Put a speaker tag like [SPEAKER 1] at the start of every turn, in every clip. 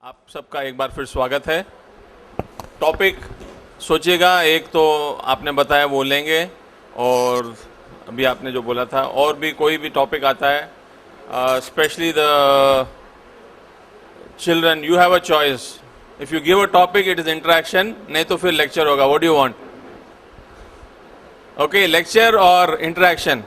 [SPEAKER 1] आप सबका एक बार फिर स्वागत है। टॉपिक सोचिएगा, एक तो आपने बताया वो लेंगे, और अभी आपने जो बोला था, और भी कोई भी टॉपिक आता है, specially the children, you have a choice. If you give a topic it is interaction, नहीं तो फिर लेक्चर होगा। What do you want? Okay, lecture और इंटरेक्शन?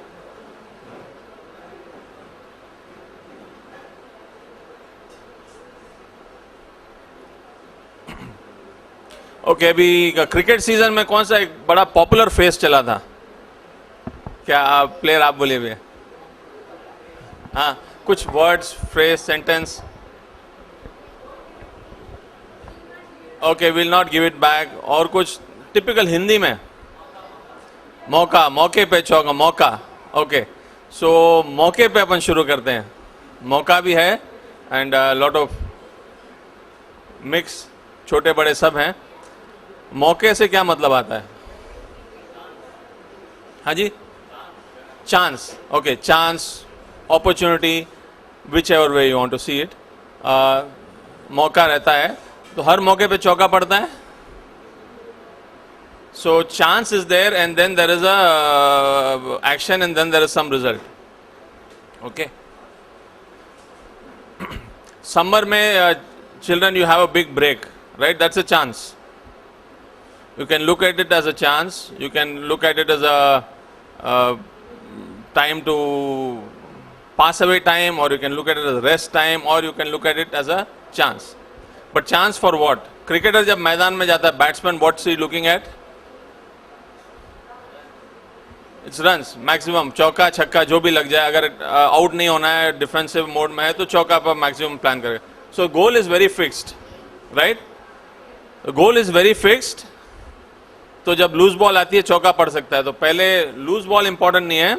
[SPEAKER 1] ओके, अभी क्रिकेट सीजन में कौन सा एक बड़ा पॉपुलर फेस चला था? क्या प्लेयर आप बोले हुए? हाँ, कुछ words, phrase, sentence. Okay, will not give it back. और कुछ टिपिकल हिंदी में? मौका, मौके पे चौका, मौका। ओके, सो मौके पे अपन शुरू करते हैं। मौका भी है एंड लॉट ऑफ मिक्स, छोटे बड़े सब हैं। मौके से क्या मतलब आता है? हाँ जी, chance. Okay, chance, opportunity, whichever way you want to see it. मौका रहता है तो हर मौके पे चौका पड़ता है। So chance is there and then there is a action and then there is some result. Okay, summer में children you have a big break, right? That's a chance. You can look at it as a chance. You can look at it as a time to pass away time, or you can look at it as rest time, or you can look at it as a chance. But chance for what? Cricketer जब मैदान में जाता है, batsman what's he looking at? It's runs maximum. चौका छक्का जो भी लग जाए, अगर आउट नहीं होना है, डिफेंसिव मोड में है, तो चौका पर मैक्सिमम प्लान करेगा. So goal is very fixed, right? The goal is very fixed. तो जब लूज बॉल आती है चौका पड़ सकता है. तो पहले लूज बॉल इंपॉर्टेंट नहीं है,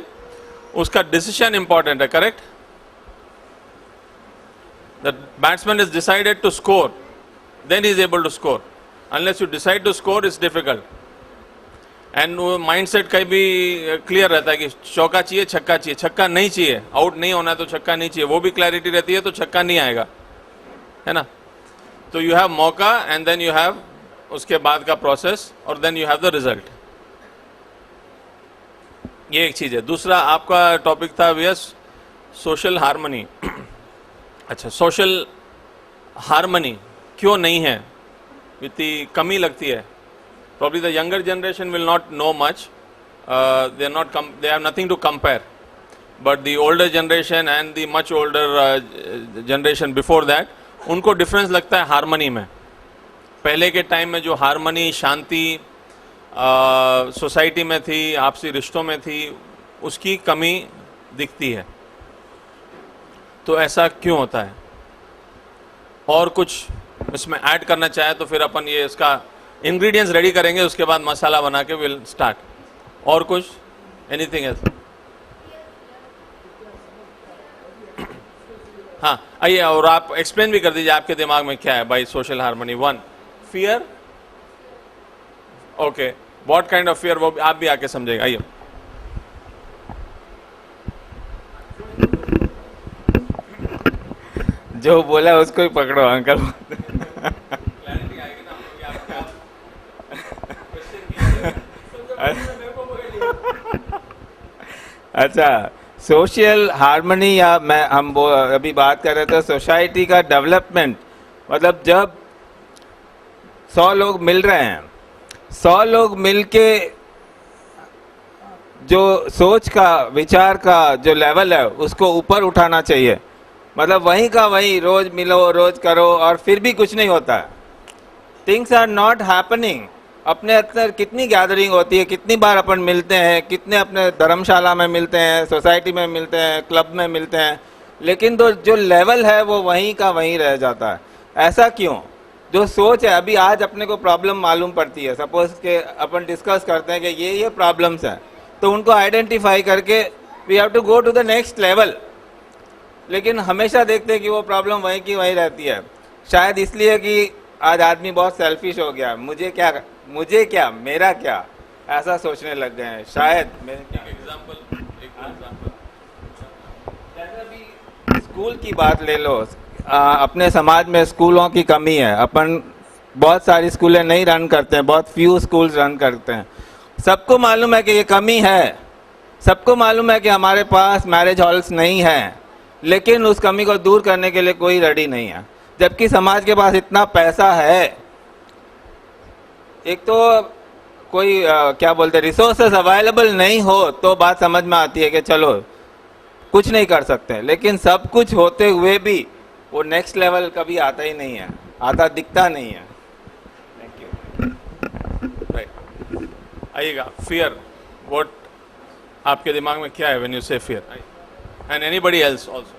[SPEAKER 1] उसका डिसीजन इंपॉर्टेंट है. Correct? The batsman is decided to score, then he is able to score. Unless you decide to score it's difficult. And वो माइंडसेट कहीं भी क्लियर रहता है कि चौका चाहिए, छक्का चाहिए. छक्का नहीं चाहिए, आउट नहीं होना है तो छक्का नहीं चाहिए, वो भी क्लैरिटी रहती है, तो छक्का नहीं आएगा, है ना? तो यू हैव मौका एंड देन यू हैव उसके बाद का प्रोसेस, और then you have the result. ये एक चीज है. दूसरा आपका टॉपिक था व्यस सोशल हार्मनी. अच्छा, सोशल हार्मनी क्यों नहीं है, इतनी कमी लगती है? Probably the younger generation will not know much. They are not, they have nothing to compare. But the older generation and the much older generation before that, उनको difference लगता है हार्मनी में. पहले के टाइम में जो हार्मनी, शांति society में थी, आपसी रिश्तों में थी, उसकी कमी दिखती है. तो ऐसा क्यों होता है? और कुछ इसमें ऐड करना चाहे तो फिर अपन ये इसका इंग्रेडिएंट्स रेडी करेंगे, उसके बाद मसाला बना के विल स्टार्ट. और कुछ? Anything else? हाँ, आइए, और आप एक्सप्लेन भी कर दीजिए आपके दिमाग में क्या है by social harmony. One, fear. Okay, what kind of fear, वो आप भी आके समझेगा. आइए.
[SPEAKER 2] जो बोला उसको ही पकड़ो अंकल.
[SPEAKER 1] क्लैरिटी आएगी ना कि आप क्या क्वेश्चन किए.
[SPEAKER 2] अच्छा, सोशल हार्मनी, या हम अभी बात कर रहे थे सोसाइटी का डेवलपमेंट. मतलब जब 100 लोग मिल रहे हैं, 100 लोग मिलके जो सोच का, विचार का जो लेवल है उसको ऊपर उठाना चाहिए. मतलब वहीं का वहीं रोज मिलो, रोज करो, और फिर भी कुछ नहीं होता है. Things are not happening. अपने अंदर कितनी गैदरिंग होती है, कितनी बार अपन मिलते हैं, कितने अपने धर्मशाला में मिलते हैं, सोसाइटी में मिलते हैं, क्लब में मिलते हैं, लेकिन जो लेवल है वो वहीं का वहीं रह जाता है. ऐसा क्यों? जो सोच है, अभी आज अपने को प्रॉब्लम मालूम पड़ती है, सपोज के अपन डिस्कस करते हैं कि ये प्रॉब्लम्स हैं, तो उनको आइडेंटिफाई करके we have to go to the next level. लेकिन हमेशा देखते हैं कि वो प्रॉब्लम वहीं की वहीं रहती है. शायद इसलिए कि आज आदमी बहुत सेल्फिश हो गया. मुझे क्या, मेरा क्या, ऐसा सोचने लग गए हैं शायद.
[SPEAKER 1] एग्जांपल
[SPEAKER 2] स्कूल की बात ले लो. अपने समाज में स्कूलों की कमी है। अपन बहुत सारी स्कूलें नहीं रन करते हैं, बहुत फ्यू स्कूल्स रन करते हैं। सबको मालूम है कि ये कमी है, सबको मालूम है कि हमारे पास मैरिज हॉल्स नहीं है, लेकिन उस कमी को दूर करने के लिए कोई रेडी नहीं है। जबकि समाज के पास इतना पैसा है, एक तो कोई क्या बोलते रिसोर्सेस अवेलेबल नहीं हो तो बात समझ में आती है कि चलो कुछ नहीं कर सकते, लेकिन सब कुछ होते हुए भी वो नेक्स्ट लेवल कभी आता ही नहीं है, आता दिखता नहीं है। Thank you.
[SPEAKER 1] राइट, आइएगा। फियर, व्हाट आपके दिमाग में क्या है व्हेन यू से fear, and anybody else also?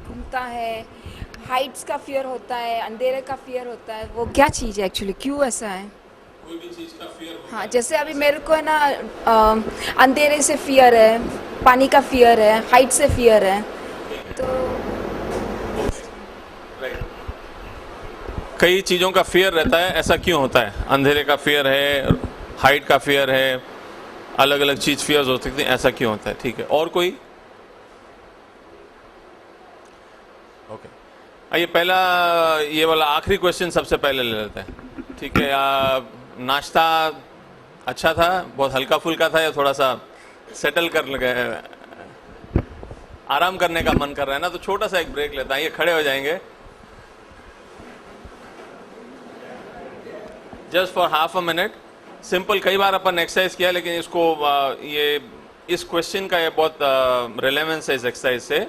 [SPEAKER 3] घूमता है, हाइट्स का फियर होता है, अंधेरे का फियर होता है, वो क्या चीज़ है एक्चुअली, क्यों ऐसा है?
[SPEAKER 1] कोई भी चीज का फियर होता
[SPEAKER 3] हाँ, जैसे अभी मेरे को है ना अंधेरे से फियर है, पानी का फियर है, हाइट से फियर है, तो
[SPEAKER 1] राइट, कई चीजों का फियर रहता है। ऐसा क्यों होता है? अंधेरे का फियर है, हाइट का फियर है, अलग अलग चीज फियर्स हो सकती है, ऐसा क्यों होता है? ठीक है, और कोई? ओके, आइए पहला ये वाला आखिरी क्वेश्चन सबसे पहले ले लेते हैं। ठीक है, नाश्ता अच्छा था, बहुत हल्का फुल्का था, या थोड़ा सा सेटल कर गए, आराम करने का मन कर रहा है ना, तो छोटा सा एक ब्रेक लेता है। ये खड़े हो जाएंगे just for half a minute. Simple, कई बार अपन एक्सरसाइज किया, लेकिन इसको ये इस क्वेश्चन का ये बहुत रिलेवेंस है इस एक्सरसाइज से।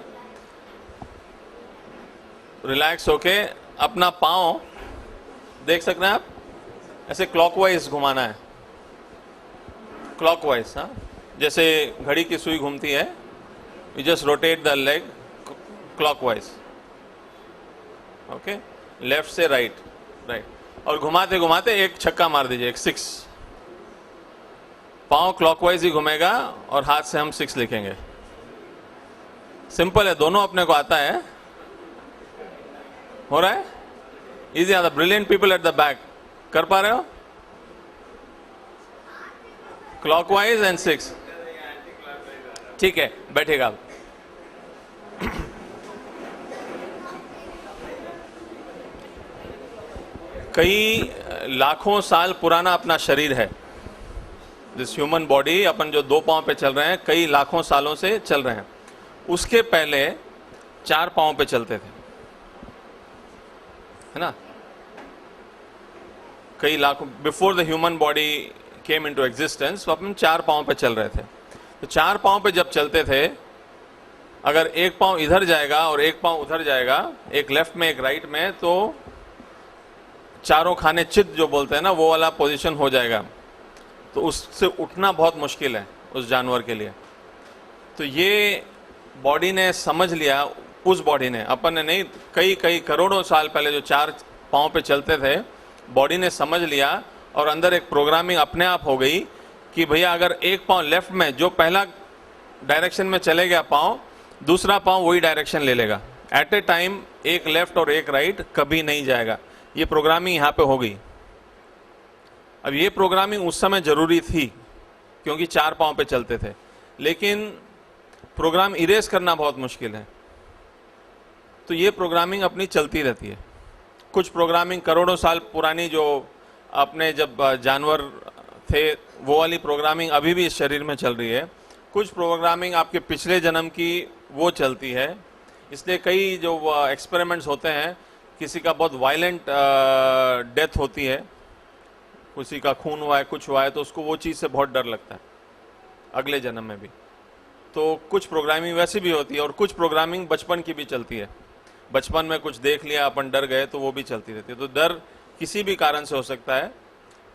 [SPEAKER 1] रिलैक्स होके अपना पाँव देख सकते हैं आप, ऐसे क्लॉकवाइज घुमाना है, क्लॉकवाइज। हाँ, जैसे घड़ी की सुई घूमती है, you just rotate the leg clockwise. Okay, left से राइट, राइट, और घुमाते घुमाते एक छक्का मार दीजिए, एक 6। पाँव क्लॉकवाइज ही घूमेगा और हाथ से हम 6 लिखेंगे। सिंपल है, दोनों अपने को आता है। हो रहा है? Easy. The brilliant people at the back कर पा रहे हो? Clockwise and 6। ठीक है, बैठेगा आप। कई लाखों साल पुराना अपना शरीर है, दिस ह्यूमन बॉडी। अपन जो 2 पांव पे चल रहे हैं, कई लाखों सालों से चल रहे हैं। उसके पहले 4 पांव पे चलते थे, है ना? कई लाखों, before the human body came into existence, अपन 4 पांव पे चल रहे थे। तो 4 पांव पे जब चलते थे, अगर एक पांव इधर जाएगा और एक पांव उधर जाएगा, एक लेफ्ट में एक राइट में, तो चारों खाने चित जो बोलते हैं ना, वो वाला पोजीशन हो जाएगा। तो उससे उठना बहुत मुश्किल है उस जानवर के लिए। तो ये बॉडी ने समझ लिया, उस बॉडी ने, अपन ने नहीं, कई कई करोड़ों साल पहले जो 4 पांव पे चलते थे, बॉडी ने समझ लिया और अंदर एक प्रोग्रामिंग अपने आप हो गई कि भैया अगर एक पांव लेफ्ट में, जो पहला डायरेक्शन में चले गया पांव, दूसरा पांव वही डायरेक्शन ले लेगा। एट ए टाइम एक लेफ्ट और एक राइट कभी नहीं जाएगा। ये प्रोग्रामिंग यहाँ पे हो गई। अब ये प्रोग्रामिंग उस समय जरूरी थी क्योंकि 4 पांव पे चलते थे, लेकिन प्रोग्राम इरेज करना बहुत मुश्किल है। तो ये प्रोग्रामिंग अपनी चलती रहती है। कुछ प्रोग्रामिंग करोड़ों साल पुरानी, जो अपने जब जानवर थे, वो वाली प्रोग्रामिंग अभी भी इस शरीर में चल रही है। कुछ प्रोग्रामिंग आपके पिछले जन्म की वो चलती है। इसलिए कई जो एक्सपेरिमेंट्स होते हैं, किसी का बहुत वायलेंट डेथ होती है, किसी का खून हुआ है, कुछ हुआ है, तो उसको वो चीज़ से बहुत डर लगता है अगले जन्म में भी। तो कुछ प्रोग्रामिंग वैसी भी होती है, और कुछ प्रोग्रामिंग बचपन की भी चलती है। बचपन में कुछ देख लिया, अपन डर गए, तो वो भी चलती रहती है। तो डर किसी भी कारण से हो सकता है।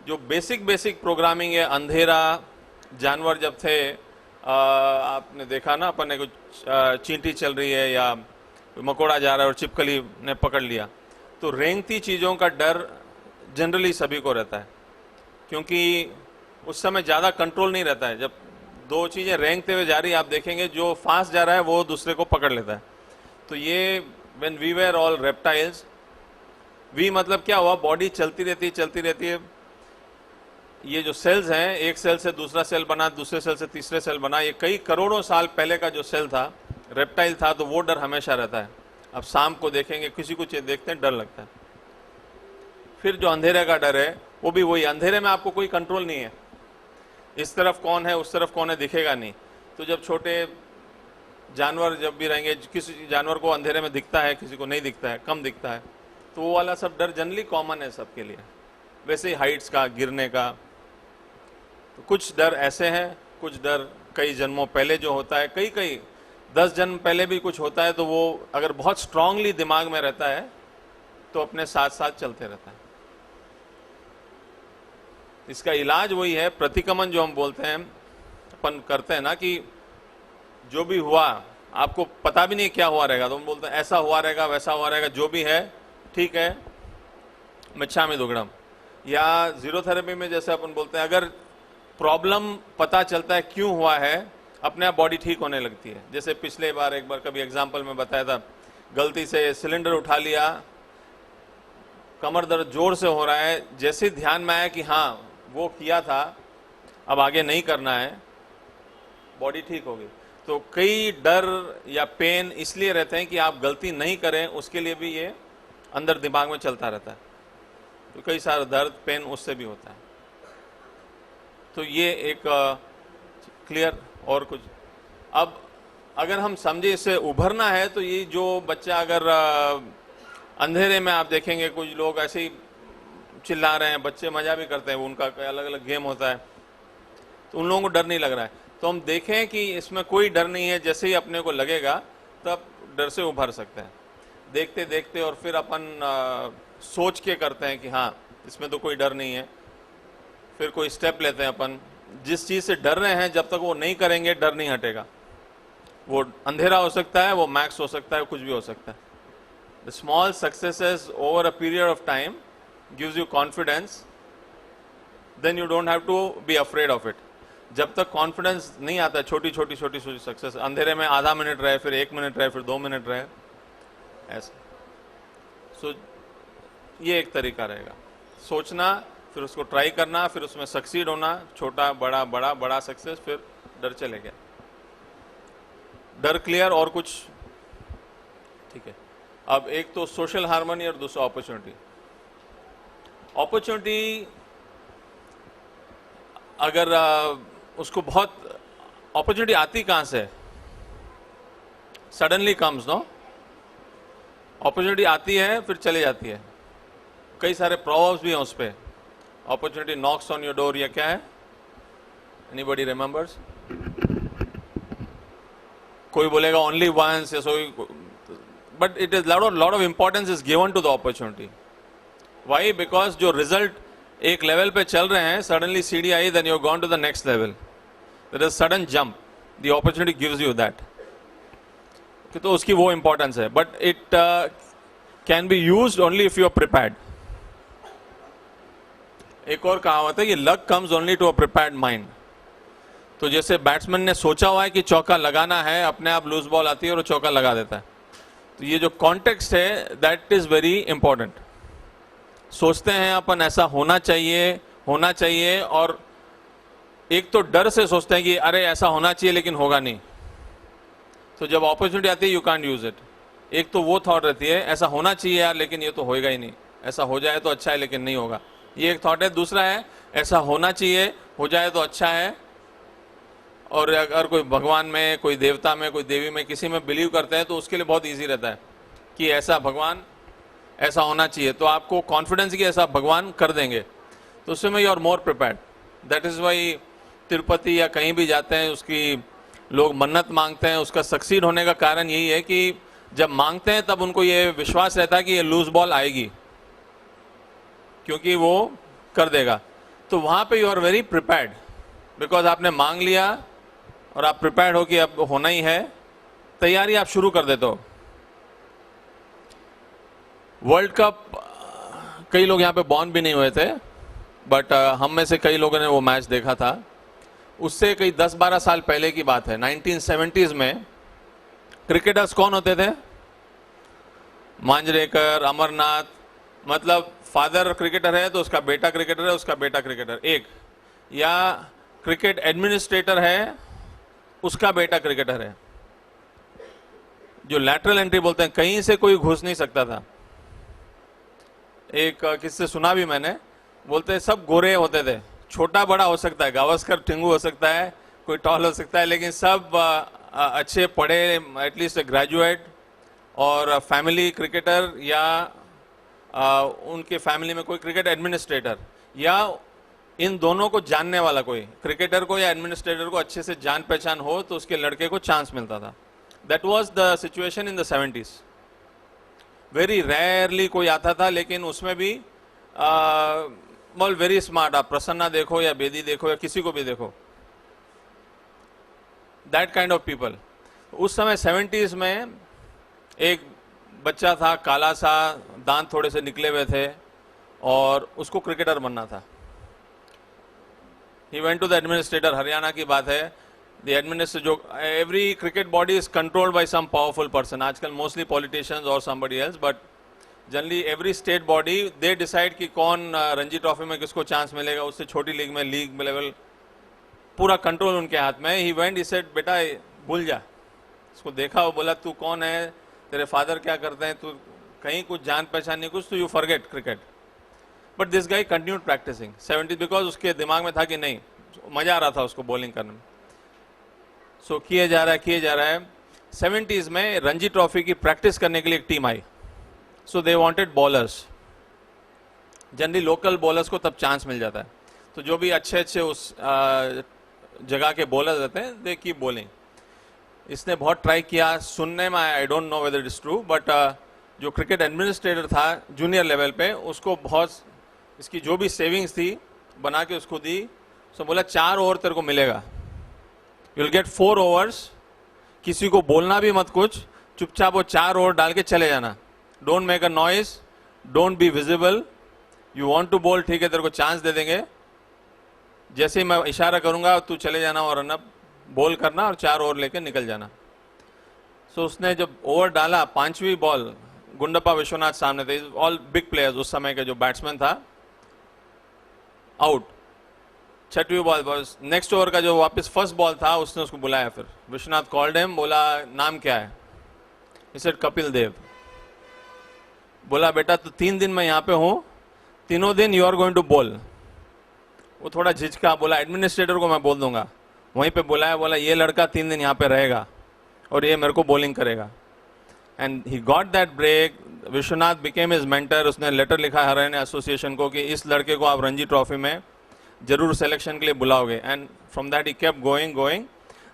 [SPEAKER 1] जो बेसिक प्रोग्रामिंग है, अंधेरा, जानवर जब थे, आपने देखा ना, अपन ने कुछ चींटी चल रही है या मकोड़ा जा रहा है और छिपकली ने पकड़ लिया, तो रेंगती चीज़ों का डर जनरली सभी को रहता है, क्योंकि उस समय ज़्यादा कंट्रोल नहीं रहता है। जब 2 चीज़ें रेंगते हुए जा रही है, आप देखेंगे जो फास्ट जा रहा है वो दूसरे को पकड़ लेता है। तो ये when we were all reptiles, we मतलब क्या हुआ, बॉडी चलती रहती है। ये जो सेल्स हैं, एक सेल से दूसरा सेल बना, दूसरे सेल से तीसरे सेल बना, ये कई करोड़ों साल पहले का जो सेल था, रेप्टाइल था, तो वो डर हमेशा रहता है। अब शाम को देखेंगे, किसी को देखते हैं डर लगता है। फिर जो अंधेरे का डर है वो भी वही, अंधेरे में आपको कोई कंट्रोल नहीं है, इस तरफ कौन है उस तरफ कौन है दिखेगा नहीं। तो जब छोटे जानवर जब भी रहेंगे, किसी जानवर को अंधेरे में दिखता है, किसी को नहीं दिखता है, कम दिखता है, तो वो वाला सब डर जनरली कॉमन है सबके लिए। वैसे ही हाइट्स का, गिरने का, तो कुछ डर ऐसे हैं, कुछ डर कई जन्मों पहले जो होता है, कई 10 जन्म पहले भी कुछ होता है, तो वो अगर बहुत स्ट्रांगली दिमाग में रहता है तो अपने साथ साथ चलते रहता है। इसका इलाज वही है, प्रतिक्रमण जो हम बोलते हैं, अपन करते हैं ना, कि जो भी हुआ आपको पता भी नहीं क्या हुआ रहेगा, तो हम बोलते हैं ऐसा हुआ रहेगा, वैसा हुआ रहेगा, जो भी है ठीक है, मिच्छामि दुक्कडम। या जीरो थेरेपी में जैसे अपन बोलते हैं, अगर प्रॉब्लम पता चलता है क्यों हुआ है, अपने आप बॉडी ठीक होने लगती है। जैसे पिछले बार एक बार कभी एग्जाम्पल में बताया था, गलती से सिलेंडर उठा लिया, कमर दर्द जोर से हो रहा है, जैसे ध्यान में आया कि हाँ वो किया था, अब आगे नहीं करना है, बॉडी ठीक हो गई। तो कई डर या पेन इसलिए रहते हैं कि आप गलती नहीं करें, उसके लिए भी ये अंदर दिमाग में चलता रहता है। तो कई सारा दर्द पेन उससे भी होता है। तो ये एक क्लियर। और कुछ अब अगर हम समझे इससे उभरना है, तो ये जो बच्चा अगर अंधेरे में आप देखेंगे कुछ लोग ऐसे ही चिल्ला रहे हैं, बच्चे मजा भी करते हैं, उनका अलग अलग गेम होता है, तो उन लोगों को डर नहीं लग रहा है। तो हम देखें कि इसमें कोई डर नहीं है, जैसे ही अपने को लगेगा तब डर से उभर सकते हैं। देखते देखते और फिर अपन सोच के करते हैं कि हाँ इसमें तो कोई डर नहीं है, फिर कोई स्टेप लेते हैं अपन। जिस चीज़ से डर रहे हैं, जब तक वो नहीं करेंगे डर नहीं हटेगा। वो अंधेरा हो सकता है, वो मैक्स हो सकता है, कुछ भी हो सकता है। The small successes over a period of time gives you confidence, then you don't have to be afraid of it. जब तक कॉन्फिडेंस नहीं आता, छोटी छोटी सक्सेस, अंधेरे में आधा मिनट रहे, फिर 1 मिनट रहे, फिर 2 मिनट रहे, ऐसा। सो ये एक तरीका रहेगा, सोचना, फिर उसको ट्राई करना, फिर उसमें सक्सीड होना, छोटा बड़ा बड़ा बड़ा सक्सेस, फिर डर चले गया। डर क्लियर। और कुछ? ठीक है। अब एक तो सोशल हार्मनी और दूसरा अपॉर्चुनिटी। अपॉर्चुनिटी अगर उसको बहुत अपॉर्चुनिटी आती कहां से? Suddenly comes, no? अपॉर्चुनिटी आती है फिर चली जाती है। कई सारे प्रोवर्ब्स भी हैं उस पे, opportunity knocks on your door, या क्या है? Anybody remembers? कोई बोलेगा ओनली वंस, या so, but it is lot of importance is given to the opportunity. Why? Because जो रिजल्ट एक लेवल पे चल रहे हैं, सडनली सीढ़ी आई, then you gone to the next level, that is sudden jump, the opportunity gives you that. तो उसकी वो इंपॉर्टेंस है, but it can be used only if you are prepared. एक और कहावत है कि luck comes only to a prepared mind. तो जैसे बैट्समैन ने सोचा हुआ है कि चौका लगाना है, अपने आप लूज बॉल आती है और वो चौका लगा देता है। तो ये जो कॉन्टेक्स्ट है, दैट इज वेरी इंपॉर्टेंट। सोचते हैं अपन ऐसा होना चाहिए, और एक तो डर से सोचते हैं कि अरे ऐसा होना चाहिए लेकिन होगा नहीं, तो जब अपॉर्चुनिटी आती है यू कांट यूज इट। एक तो वो थॉट रहती है ऐसा होना चाहिए यार, लेकिन ये तो होएगा ही नहीं, ऐसा हो जाए तो अच्छा है लेकिन नहीं होगा, ये एक थॉट है। दूसरा है ऐसा होना चाहिए, हो जाए तो अच्छा है। और अगर कोई भगवान में, कोई देवता में, कोई देवी में, किसी में बिलीव करते हैं तो उसके लिए बहुत ईजी रहता है कि ऐसा भगवान, ऐसा होना चाहिए, तो आपको कॉन्फिडेंस कि ऐसा भगवान कर देंगे, तो उसमें you are more prepared. That is why Tirupati या कहीं भी जाते हैं, उसकी लोग मन्नत मांगते हैं, उसका सक्सीड होने का कारण यही है कि जब मांगते हैं तब उनको ये विश्वास रहता है कि ये लूज बॉल आएगी, क्योंकि वो कर देगा। तो वहां पे you are very prepared, because आपने मांग लिया और आप प्रिपेयर्ड हो कि अब होना ही है, तैयारी आप शुरू कर देते हो। वर्ल्ड कप, कई लोग यहाँ पे बॉर्न भी नहीं हुए थे, बट हम में से कई लोगों ने वो मैच देखा था। उससे कई 10-12 साल पहले की बात है, 1970s में क्रिकेटर्स कौन होते थे? मांजरेकर, अमरनाथ, मतलब फादर क्रिकेटर है तो उसका बेटा क्रिकेटर है, उसका बेटा क्रिकेटर एक, या क्रिकेट एडमिनिस्ट्रेटर है उसका बेटा क्रिकेटर है। जो लैटरल एंट्री बोलते हैं, कहीं से कोई घुस नहीं सकता था। एक किससे सुना भी मैंने, बोलते हैं सब गोरे होते थे, छोटा बड़ा हो सकता है, गावस्कर टिंगू हो सकता है, कोई टॉल हो सकता है, लेकिन सब अच्छे पढ़े, एटलीस्ट ग्रेजुएट और फैमिली क्रिकेटर, या उनके फैमिली में कोई क्रिकेट एडमिनिस्ट्रेटर, या इन दोनों को जानने वाला कोई, क्रिकेटर को या एडमिनिस्ट्रेटर को अच्छे से जान पहचान हो तो उसके लड़के को चांस मिलता था। That was the situation in the 70s। Very rarely कोई आता था, लेकिन उसमें भी वेरी स्मार्ट, आप प्रसन्ना देखो या बेदी देखो या किसी को भी देखो, दैट काइंड ऑफ पीपल। उस समय 70s में एक बच्चा था, काला सा, दांत थोड़े से निकले हुए थे, और उसको क्रिकेटर बनना था। He went to the administrator, Haryana की बात है, द एडमिनिस्ट्रेटर, जो every cricket body is controlled by some powerful person, आजकल मोस्टली पॉलिटिशियंस और somebody else, but generally every state body they decide कि कौन रणजी ट्रॉफी में किसको चांस मिलेगा, उससे छोटी लीग में, लीग लेवल, पूरा कंट्रोल उनके हाथ में। ही वेंट, ही सेड बेटा भूल जा, उसको देखा, वो बोला तू कौन है, तेरे फादर क्या करते हैं, तू कहीं कुछ जान पहचान नहीं कुछ, तो you forget cricket. But this guy continued practicing 70, बिकॉज उसके दिमाग में था कि नहीं, मजा आ रहा था उसको बॉलिंग करने में। सो किए जा रहा है। 70s में रणजी ट्रॉफी की प्रैक्टिस करने के लिए एक team I. So they wanted bowlers, generally local bowlers को तब चांस मिल जाता है, तो जो भी अच्छे उस जगह के बॉलर्स रहते हैं, दे कीप बॉलिंग। इसने बहुत ट्राई किया, सुनने में I don't know whether it is true, but जो क्रिकेट एडमिनिस्ट्रेटर था जूनियर लेवल पे, उसको बहुत इसकी जो भी सेविंग्स थी बना के उसको दी। सो बोला 4 ओवर तेरे को मिलेगा, यू विल गेट 4 ओवर्स, किसी को बोलना भी मत कुछ, चुपचाप वो 4 ओवर डाल के चले जाना, don't make a noise, don't be visible, you want to bowl, ठीक है तेरे को चांस दे देंगे, जैसे ही मैं इशारा करूंगा तू चले जाना और रनअप बॉल करना और 4 ओवर लेके निकल जाना। सो उसने जब ओवर डाला, 5वीं बॉल, गुंडप्पा विश्वनाथ सामने थे, ऑल बिग प्लेयर्स उस समय के, जो बैट्समैन था, आउट। 6वीं बॉल, बस नेक्स्ट ओवर का जो वापस फर्स्ट बॉल था, उसने उसको बुलाया, फिर विश्वनाथ कॉल्ड हिम, बोला नाम क्या है, ही सेड कपिल देव। बोला बेटा तो 3 दिन मैं यहाँ पे हूँ, तीनों दिन you are going to bowl. वो थोड़ा झिझका, बोला एडमिनिस्ट्रेटर को मैं बोल दूंगा, वहीं पे बुलाया, बोला ये लड़का 3 दिन यहाँ पे रहेगा और ये मेरे को बॉलिंग करेगा। And he got that break, Vishwanath became his mentor, उसने लेटर लिखा हरियाणा एसोसिएशन को कि इस लड़के को आप रणजी ट्रॉफी में जरूर सिलेक्शन के लिए बुलाओगे। And from that he kept going.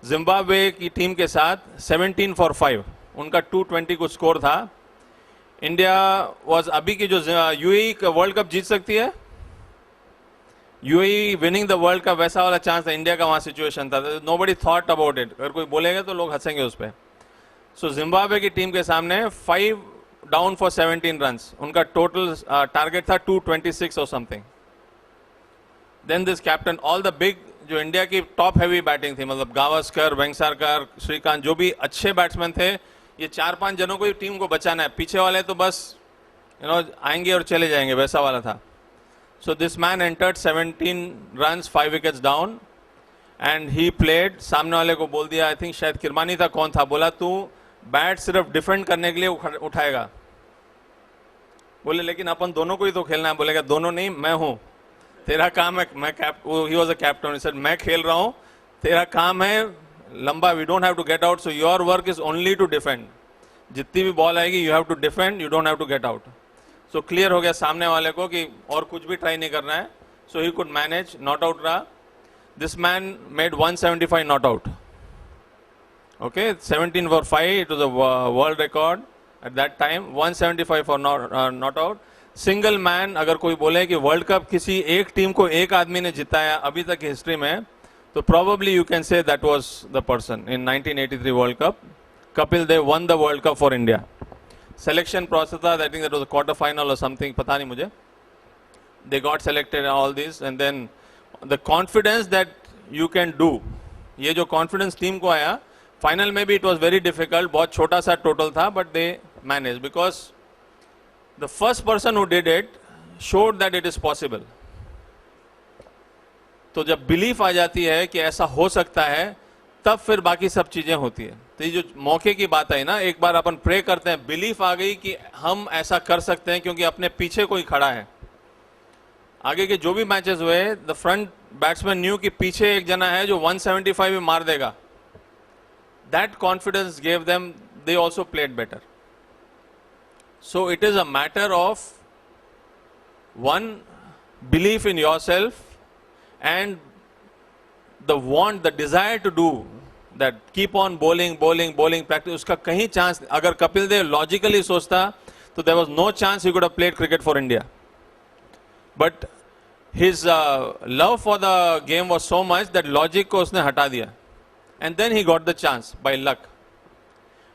[SPEAKER 1] Zimbabwe की टीम के साथ 17 for 5 उनका 220 कुछ स्कोर था। इंडिया वाज, अभी की जो यूएई वर्ल्ड कप जीत सकती है, UAE winning the world cup, वैसा वाला चांस था, इंडिया का वहां सिचुएशन था। नोबडी थॉट अबाउट इट, अगर कोई बोलेगा तो लोग हंसेंगे उस पर। सो जिम्बाब्वे की टीम के सामने 5 डाउन फॉर 17 रन्स, उनका टोटल टारगेट था 226 और something. Then this captain, all the big, जो इंडिया की टॉप हैवी बैटिंग थी, मतलब गावस्कर, वेंगसरकर, श्रीकांत, जो भी अच्छे बैट्समैन थे, ये 4-5 जनों को ही टीम को बचाना है, पीछे वाले तो बस आएंगे और चले जाएंगे, वैसा वाला था। So this man entered 17 runs, 5 wickets down, and he played. सामने वाले को बोल दिया, आई थिंक शायद किरमानी था, कौन था, बोला तू बैट सिर्फ डिफेंड करने के लिए उठाएगा। बोले लेकिन अपन दोनों को ही तो खेलना है। बोलेगा दोनों नहीं, मैं हूं, तेरा काम है, मैं he was a captain, sir मैं खेल रहा हूं, तेरा काम है लंबा, we don't have to get out, so your work is only to defend. जितनी भी बॉल आएगी you have to defend, you don't have to get out. So clear हो गया सामने वाले को कि और कुछ भी ट्राई नहीं करना है। So he could manage, not out रहा। This man made 175 not out, okay, 17 for 5, it was a world record at that time, 175 for not out. Single man, अगर कोई बोले कि वर्ल्ड कप किसी एक टीम को एक आदमी ने जिताया अभी तक की हिस्ट्री में, तो probably you can say that was the person in 1983 World Cup. Kapil Dev won the World Cup for India. Selection process था, I think that was a quarter final or something, पता नहीं मुझे. They got selected and all this, and then the confidence that you can do, ये जो confidence team को आया, final में भी it was very difficult, बहुत छोटा सा total था, but they managed because The first person who did it showed that it is possible. तो जब बिलीफ आ जाती है कि ऐसा हो सकता है, तब फिर बाकी सब चीजें होती है. तो ये जो मौके की बात आई ना, एक बार अपन प्रे करते हैं, बिलीफ आ गई कि हम ऐसा कर सकते हैं क्योंकि अपने पीछे कोई खड़ा है. आगे के जो भी मैचेस हुए, द फ्रंट बैट्समैन न्यू कि पीछे एक जना है जो 175 में मार देगा. That confidence gave them, they also played better. So it is a matter of one, belief in your self and the want, the desire to do that, keep on bowling practice. उसका कहीं chance, अगर Kapil Dev logically सोचता तो there was no chance he could have played cricket for India, but his love for the game was so much that logic को उसने हटा दिया, and then he got the chance by luck.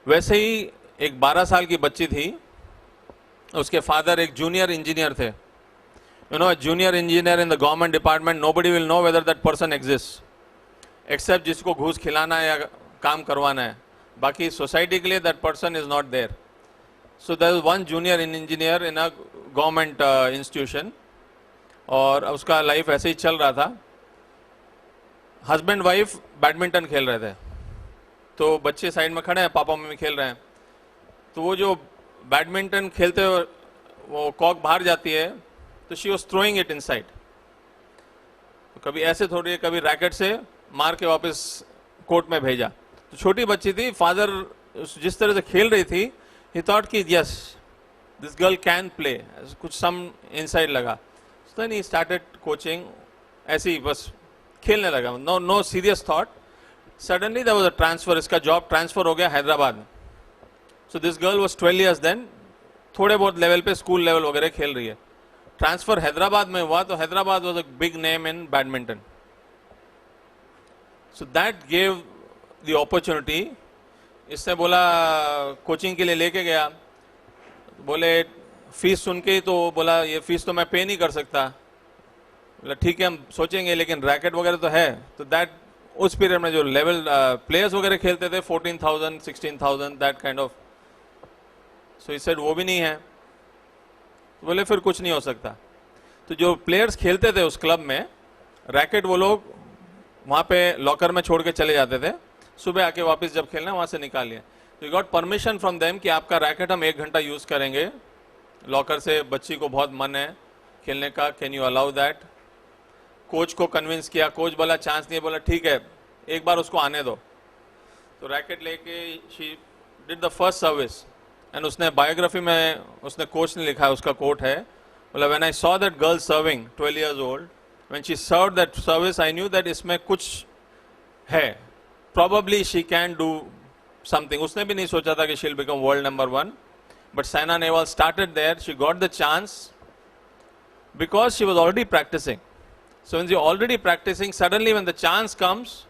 [SPEAKER 1] वैसे ही एक 12 साल की बच्ची थी, उसके फादर एक जूनियर इंजीनियर थे. You know, a junior engineer in the government department, nobody will know whether that person exists, except जिसको घूस खिलाना है या काम करवाना है. बाकी सोसाइटी के लिए that person is not there. So there was one junior engineer in a government institution, और उसका लाइफ ऐसे ही चल रहा था. हस्बैंड वाइफ बैडमिंटन खेल रहे थे, तो बच्चे साइड में खड़े हैं, पापा मम्मी खेल रहे हैं. तो वो जो बैडमिंटन खेलते हुए वो कॉक बाहर जाती है, तो she was throwing it inside. तो कभी ऐसे थोड़ी है, कभी रैकेट से मार के वापस कोर्ट में भेजा. तो छोटी बच्ची थी, फादर जिस तरह से खेल रही थी, ही थॉट कि yes this girl can play, कुछ सम इनसाइड लगा. So then he started coaching, ऐसे ही बस खेलने लगा, no serious thought. Suddenly there was a transfer, इसका जॉब ट्रांसफर हो गया Hyderabad. So this girl was 12 years then, थोड़े बहुत लेवल पे स्कूल लेवल वगैरह खेल रही है. ट्रांसफर हैदराबाद में हुआ, तो Hyderabad was a big name in badminton. So that gave the opportunity. इसने बोला, कोचिंग के लिए लेके गया, बोले फीस सुन के तो बोला ये फीस तो मैं पे नहीं कर सकता. बोला ठीक है हम सोचेंगे, लेकिन रैकेट वगैरह तो है. तो दैट उस पीरियड में जो लेवल प्लेयर्स वगैरह खेलते थे 14,000 16,000 that kind of. So he said वो भी नहीं है. बोले फिर कुछ नहीं हो सकता. तो जो प्लेयर्स खेलते थे उस क्लब में, रैकेट वो लोग वहाँ पे लॉकर में छोड़ के चले जाते थे. सुबह आके वापस जब खेलना वहाँ से निकाल लिया. तो गॉट परमिशन फ्रॉम देम कि आपका रैकेट हम 1 घंटा यूज़ करेंगे लॉकर से. बच्ची को बहुत मन है खेलने का, can you allow that. Coach को कन्विंस किया, कोच बोला चांस नहीं है. बोला ठीक है एक बार उसको आने दो. तो रैकेट लेके she did the first service. And उसने बायोग्राफी में उसने कोच ने लिखा है, उसका कोट है, बोला when I saw that girl serving 12 years old, when she served that service I knew that इसमें कुछ है, probably she can do something. उसने भी नहीं सोचा था कि she will become world number 1, but Saina Nehwal started there. She got the chance because she was already practicing. So when you already practicing, suddenly when the chance comes,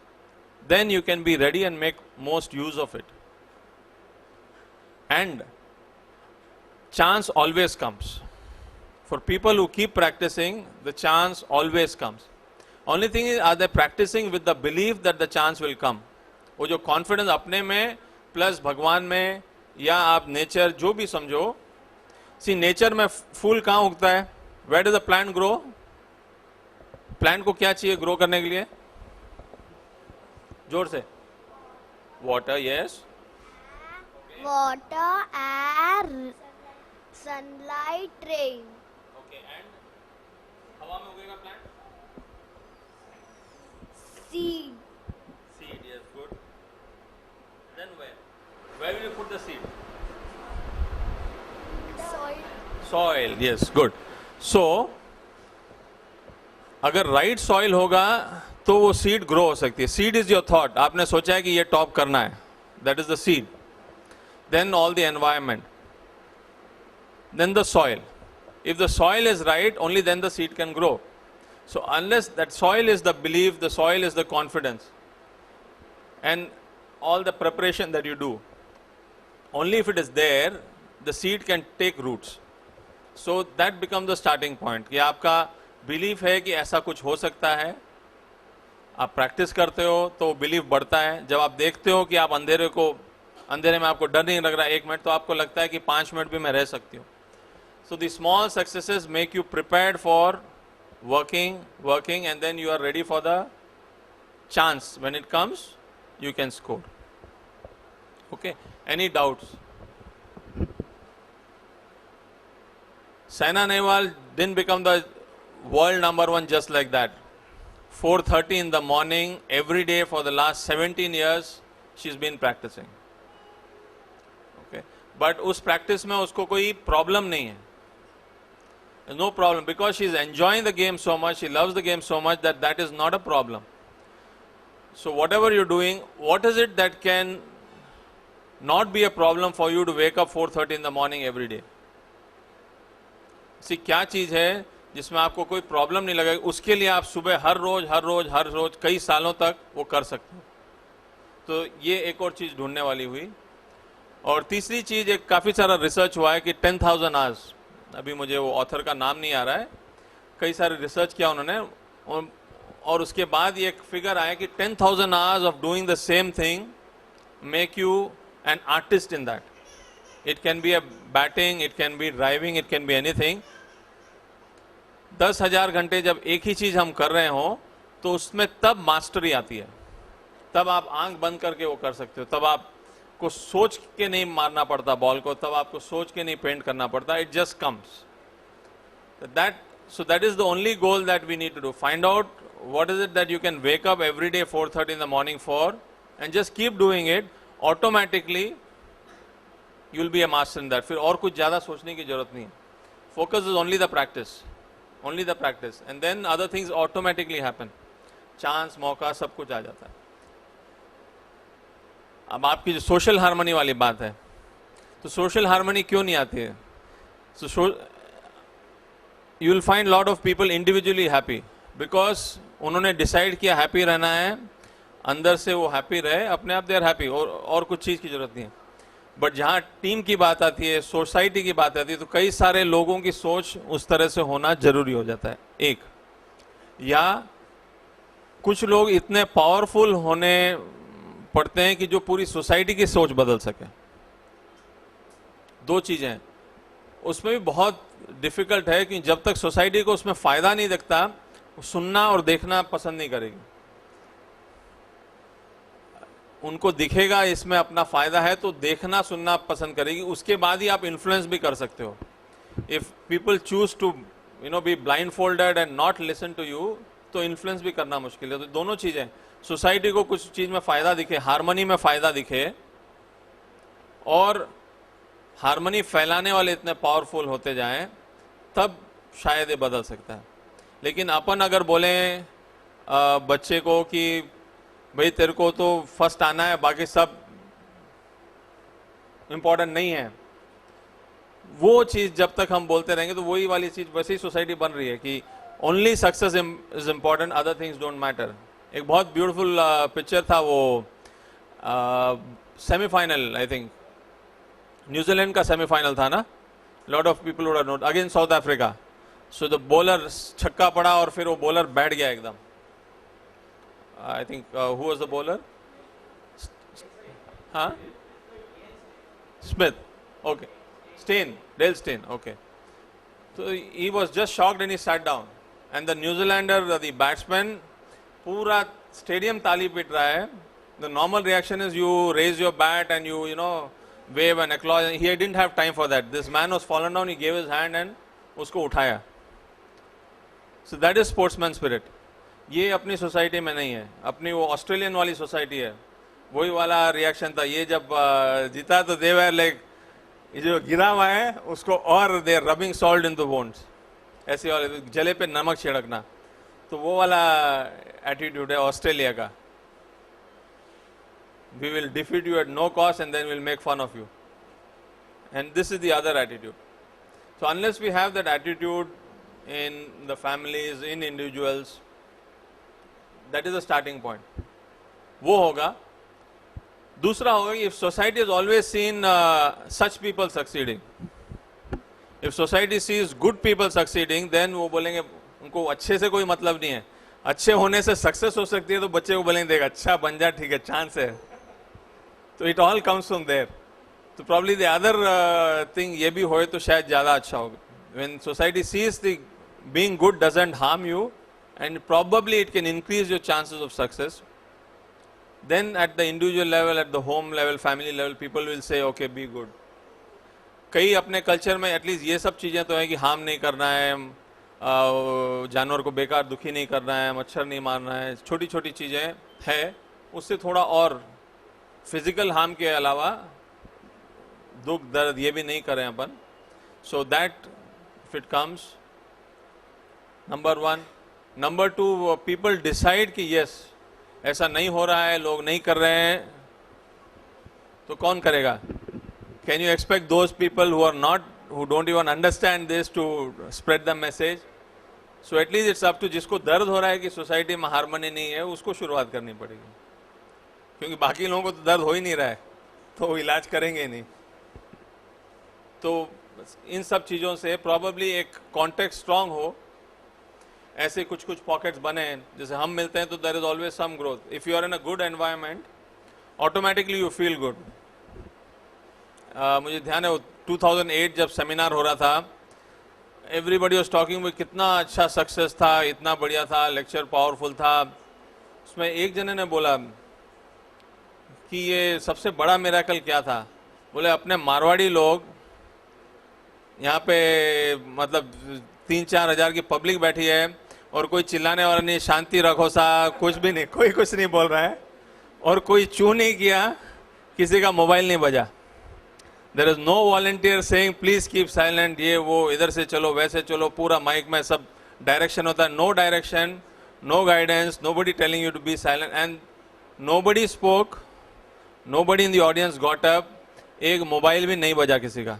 [SPEAKER 1] then you can be ready and make most use of it. And chance always comes. For people who keep practicing, the chance always comes. Only thing is, are they practicing with the belief that the chance will come? वो जो confidence अपने में plus भगवान में या आप nature जो भी समझो. सी नेचर में फूल कहाँ उगता है? Where does the plant grow? Plant को क्या चाहिए ग्रो करने के लिए? जोर से. Water, yes.
[SPEAKER 4] Water, air, sunlight, rain.
[SPEAKER 1] Okay, and हवा में उगेगा plant?
[SPEAKER 4] Seed.
[SPEAKER 1] Seed, yes, good. Then where? Where will you put the seed?
[SPEAKER 4] Soil.
[SPEAKER 1] Soil, yes, good. So, अगर राइट सॉइल होगा तो वो सीड ग्रो हो सकती है. Seed is your thought. आपने सोचा है कि ये टॉप करना है, that is the seed. Then all the environment, then the soil. If the soil is right, only then the seed can grow. So unless that soil is the belief, the soil is the confidence, and all the preparation that you do, only if it is there, the seed can take roots. So that becomes the starting point. कि आपका belief है कि ऐसा कुछ हो सकता है. आप practice करते हो तो belief बढ़ता है. जब आप देखते हो कि आप अंधेरे में आपको डर नहीं लग रहा 1 मिनट, तो आपको लगता है कि 5 मिनट भी मैं रह सकती हूँ. So the small successes make you prepared for working, and then you are ready for the chance. When it comes, you can score. Okay. Any doubts? Saina Nehwal didn't become the world number one just like that. 4:30 in the morning, every day for the last 17 years, she's been practicing. Okay. But उस practice में उसको कोई problem नहीं है. There's no problem because she's enjoying the game so much, she loves the game so much that is not a problem. So whatever you're doing, what is it that can not be a problem for you to wake up 4:30 in the morning every day? See, क्या चीज़ है जिसमें आपको कोई problem नहीं लगेगी, उसके लिए आप सुबह हर रोज कई सालों तक वो कर सकते हो. तो ये एक और चीज़ ढूंढने वाली हुई. और तीसरी चीज़, एक काफ़ी सारा रिसर्च हुआ है कि 10,000 आवर्स, अभी मुझे वो ऑथर का नाम नहीं आ रहा है, कई सारे रिसर्च किया उन्होंने, और उसके बाद ये एक फिगर आया कि 10,000 hours of doing the same thing make you an artist in that. It can be a batting, it can B driving, it can be anything. 10,000 घंटे जब एक ही चीज हम कर रहे हो तो उसमें तब मास्टरी आती है, तब आप आंख बंद करके वो कर सकते हो, तब आपको सोच के नहीं मारना पड़ता बॉल को, तब आपको सोच के नहीं पेंट करना पड़ता. It just comes. That is the only goal that we need to do. Find out what is it that you can wake up every day 4:30 in the morning for, and just keep doing it. Automatically you will be a master in that. फिर और कुछ ज्यादा सोचने की जरूरत नहीं है. Focus is only the practice, only the practice, and then other things automatically happen. Chance, मौका, सब कुछ आ जाता है. अब आपकी जो सोशल हार्मनी वाली बात है, तो सोशल हार्मनी क्यों नहीं आती है? So you will find lot of people individually happy because उन्होंने डिसाइड किया हैप्पी रहना है, अंदर से वो हैप्पी रहे, अपने आप दे आर हैप्पी, और कुछ चीज की जरूरत नहीं है. बट जहाँ टीम की बात आती है, सोसाइटी की बात आती है, तो कई सारे लोगों की सोच उस तरह से होना जरूरी हो जाता है. एक, या कुछ लोग इतने पावरफुल होने पड़ते हैं कि जो पूरी सोसाइटी की सोच बदल सके. दो चीजें हैं. उसमें भी बहुत डिफिकल्ट है कि जब तक सोसाइटी को उसमें फायदा नहीं दिखता, सुनना और देखना पसंद नहीं करेगी. उनको दिखेगा इसमें अपना फायदा है तो देखना सुनना पसंद करेगी, उसके बाद ही आप इन्फ्लुएंस भी कर सकते हो. If people choose to be blindfolded and not listen to you, तो इन्फ्लुएंस भी करना मुश्किल है. तो दोनों चीजें, सोसाइटी को कुछ चीज में फायदा दिखे, हार्मनी में फायदा दिखे, और हार्मनी फैलाने वाले इतने पावरफुल होते जाएं, तब शायद ये बदल सकता है. लेकिन अपन अगर बोले बच्चे को कि भाई तेरे को तो फर्स्ट आना है, बाकी सब इंपॉर्टेंट नहीं है, वो चीज जब तक हम बोलते रहेंगे तो वही वाली चीज वैसे ही सोसाइटी बन रही है कि only success is important, other things don't matter. एक बहुत ब्यूटीफुल पिक्चर था वो, सेमीफाइनल, आई थिंक न्यूजीलैंड का सेमीफाइनल था ना, lot of people would have note, against south Africa. So the bowler छक्का पड़ा और फिर वो बॉलर बैठ गया एकदम. I think who was the bowler? Huh? Smith. Okay. Dale Steyn. Okay. So he was just shocked and he sat down. And the New Zealander, the batsman, पूरा stadium ताली पीट रहा है. The normal reaction is you raise your bat and you wave and acknowledge. He didn't have time for that. This man was fallen down. He gave his hand and उसको उठाया. So that is sportsman spirit. ये अपनी society में नहीं है. अपनी वो Australian वाली सोसाइटी है, वही वाला रिएक्शन था. ये जब जीता तो दे वर लाइक, ये जो गिरा हुआ है उसको और they rubbing salt in the wounds, ऐसे वाले जले पे नमक छिड़कना. तो वो वाला एटीट्यूड है ऑस्ट्रेलिया का. We will defeat you at no cost and then will make fun of you, and this is the other attitude. So unless we have that attitude in the families, in individuals, that is the starting point. वो होगा. दूसरा होगा कि if society has always seen such people succeeding, if society sees good people succeeding, then वो बोलेंगे उनको अच्छे से कोई मतलब नहीं है. अच्छे होने से सक्सेस हो सकती है, तो बच्चे को बोलेंगे देख अच्छा बन जा, ठीक है, चांस है. तो it all comes from there. तो probably the other thing ये भी होए तो शायद ज़्यादा अच्छा होगा. when society sees the being good doesn't harm you, and probably it can increase your chances of success, then at the individual level, at the home level, family level, people will say, okay, be good. कई अपने culture में at least ये सब चीज़ें तो है कि harm नहीं करना है, जानवर को बेकार दुखी नहीं करना है, मच्छर नहीं मारना है, छोटी छोटी चीज़ें है, उससे थोड़ा और फिजिकल हार्म के अलावा दुख दर्द ये भी नहीं करें अपन. So that if it comes, number 1. Number 2, people decide कि यस ऐसा नहीं हो रहा है, लोग नहीं कर रहे हैं, तो कौन करेगा? Can you expect those people who don't even understand this to spread the message? So at least it's up to जिसको दर्द हो रहा है कि सोसाइटी में हार्मनी नहीं है, उसको शुरुआत करनी पड़ेगी, क्योंकि बाकी लोगों को तो दर्द हो ही नहीं रहा है, तो वो इलाज करेंगे ही नहीं. तो इन सब चीज़ों से प्रॉबेबली एक कॉन्टेक्स्ट स्ट्रांग हो, ऐसे कुछ कुछ पॉकेट्स बने, जैसे हम मिलते हैं तो there is always some growth. If you are in a good environment, automatically you feel good. मुझे ध्यान है 2008 जब सेमिनार हो रहा था, एवरीबडी वाज टॉकिंग, कितना अच्छा सक्सेस था, इतना बढ़िया था, लेक्चर पावरफुल था. उसमें एक जने ने बोला कि ये सबसे बड़ा मिरेकल क्या था? बोले अपने मारवाड़ी लोग यहाँ पे मतलब 3-4 हज़ार की पब्लिक बैठी है और कोई चिल्लाने वाला नहीं, शांति रखो सा, कुछ भी नहीं, कोई कुछ नहीं बोल रहा है, और कोई चू नहीं किया, किसी का मोबाइल नहीं बजा. There is no volunteer saying please keep silent, ये वो, इधर से चलो वैसे चलो, पूरा माइक में सब डायरेक्शन होता है. No direction, no guidance, nobody telling you to be silent, and nobody spoke, nobody in the audience got up. एक मोबाइल भी नहीं बजा किसी का.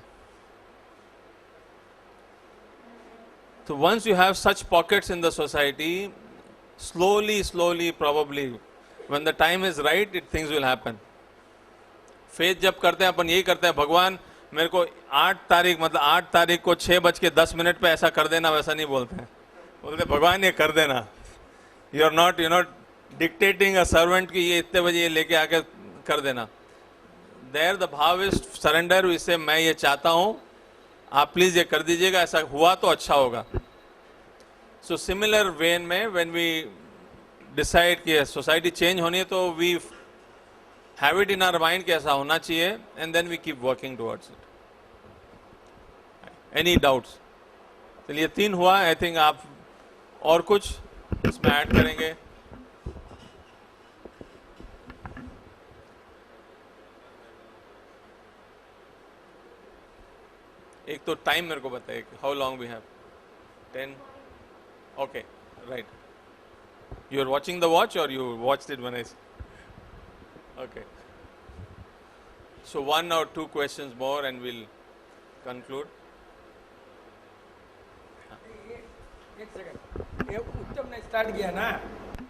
[SPEAKER 1] So once you have such pockets in the society, slowly, probably, when the time is right, things will happen. Faith जब करते हैं अपन यही करते हैं, भगवान मेरे को 8 तारीख मतलब 8 तारीख को 6:10 पे ऐसा कर देना, वैसा नहीं बोलते हैं. बोलते भगवान ये कर देना. You are not dictating a servant कि ये इतने बजे ये लेके आके कर देना. There the भाव is surrender, इससे मैं ये चाहता हूँ, आप प्लीज ये कर दीजिएगा, ऐसा हुआ तो अच्छा होगा. सो सिमिलर वेन में व्हेन वी डिसाइड कि सोसाइटी चेंज होनी है, तो we have it in our mind कि ऐसा होना चाहिए, and then we keep working towards it. Any doubts? चलिए 3 हुआ. आई थिंक आप और कुछ इसमें ऐड करेंगे? एक तो टाइम मेरे को बताइए, how long we have? 10? Okay, right. You are watching the watch और you watched it when I? Okay, so 1 or 2 questions more and we'll conclude.
[SPEAKER 5] एक सेकंड, ये उत्तम ने स्टार्ट किया ना,